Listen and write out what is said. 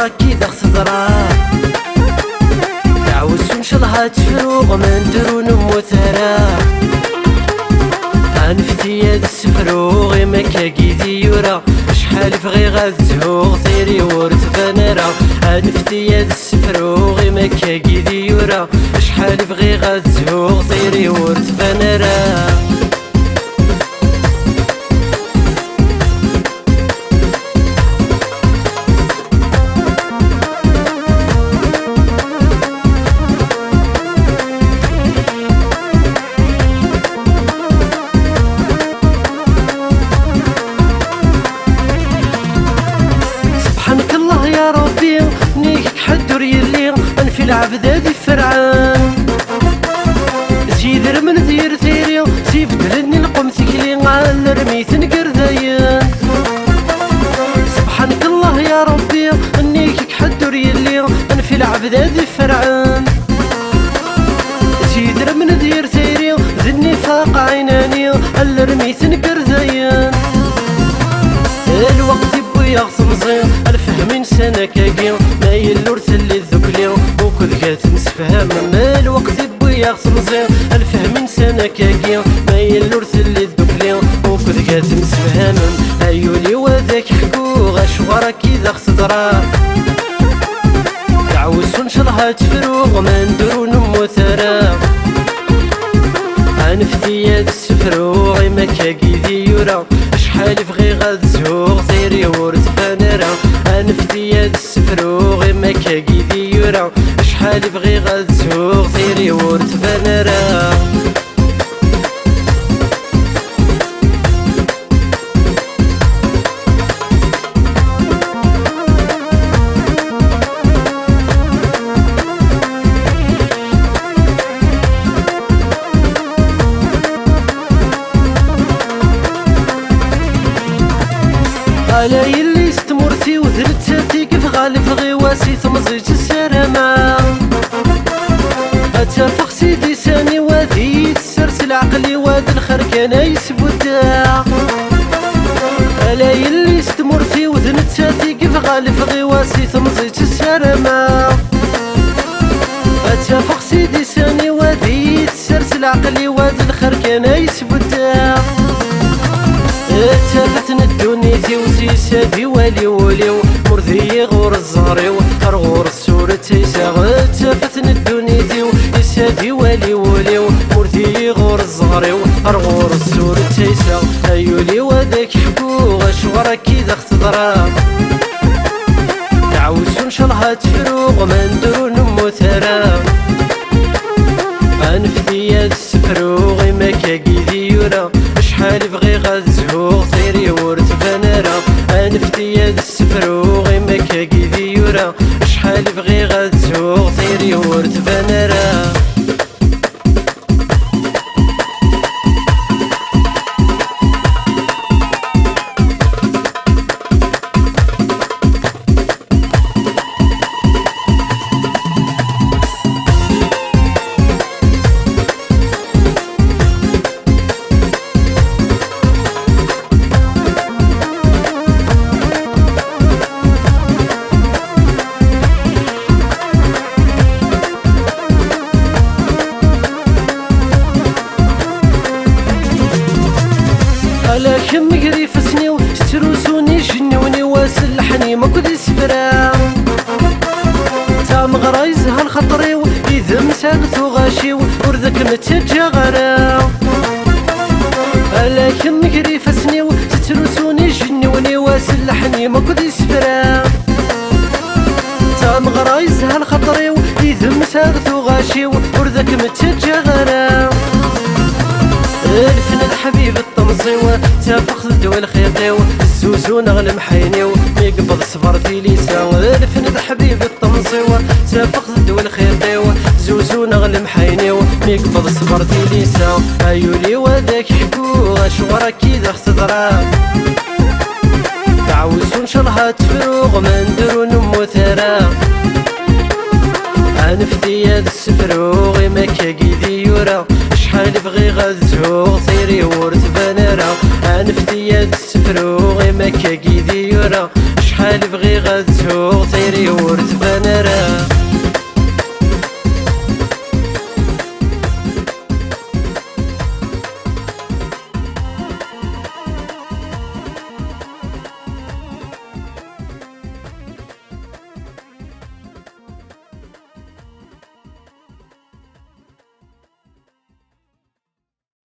شغرك كيدا صدرا تعوز ونشلها تفروغ من درون موترا انفتي يد السفروغ مكا كيدي يورا شحال فغي غاد زهوغ طيري ورت فنرا انفتي يد السفروغ مكا كيدي يورا شحال فغي غاد زهوغ طيري ورت فنرا في العبدة دي فرعان زيدر من دير ثيري سيف دلني القم ثكلي على رميت نقرداين سبحانك الله يا ربي انيك حدر يلي انا في العبدة دي فرعان زيدر من دير ثيري ذني فاق عيناني على رميت نقرداين الوقت بويا غصمزين الفهمين سنة كاقي ما يلورث اللي ذكلي وكذ قات مسفهم ما الوقت بويا غصمزين الفهمين سنة كاقي ما يلورث اللي ذكلي وكذ قات مسفهم ايولي وذاك حكوغ اشغرك اذا خصدرا تعوز ونشلها تفروغ من درون موترا انفتي يد السفروغ مكا كيدي يورا شحال فغي غاد زهوغ طيري ورت فنرا انفتي يد السفروغ مكا كيدي يورا شحال فغي غاد زهوغ طيري ورت فنرا على يلي استمرتي وذلتاتي كيف غالف غواسي ثمزيت السرما اتفق سيدي ساني وذي تسرسل عقلي وذي الخركانة يسبودا على يلي استمرتي وذلتاتي كيف غالف غواسي ثمزيت السرما اتفق سيدي ساني وذي تسرسل عقلي وذي الخركانة يسبودا اتفتن الدنيتي وسيسادي والي وليو مرضي غور الزهري ارغور السورة تيساغ اتفتن الدنيتي وسيسادي والي وليو مرضي غور الزهري ارغور السورة تيساغ ايولي وذاك حكوغ اشغرك اذا اختضرا تعوز ونشلها تفروغ من درون موترا انفتي يد السفروغ مكا كيدي يورا شحال فغي غاد زهوغ طيري ورت فنرا انفتي يد السفروغ مكا كيدي يورا شحال فغي غاد زهوغ طيري ورت فنرا لكن مقري فسني وستروسوني جنوني واسلحني ما كنت سفرا تام غرايز هالخطري واذا مساقت وغاشي ورذك متجا غرا لكن مقري فسني وستروسوني جنوني واسلحني ما كنت سفرا تام غرايز هالخطري واذا مساقت وغاشي ورذك متجا غرا الفن الحبيب الطمزيوة تافخ الدول خيطيو الزوزون غلم حينيو ميقبض صبرتي ليسا الفن الحبيب الطمزيوة تافخ الدول خيطيو زوزون غلم حينيو ميقبض صبرتي ليسا ايولي وذاك حكوغ شغرك اذا اختضرا تعوز ونشلها تفروغ من درون موترا انفتي يد السفروغ مكا كيدي يورا شحال فغي غاد زهوغ طيري ورت فنرا انفتي يد السفروغ مكا كيدي يورا شحال بغي غتسوق تيري ورتفع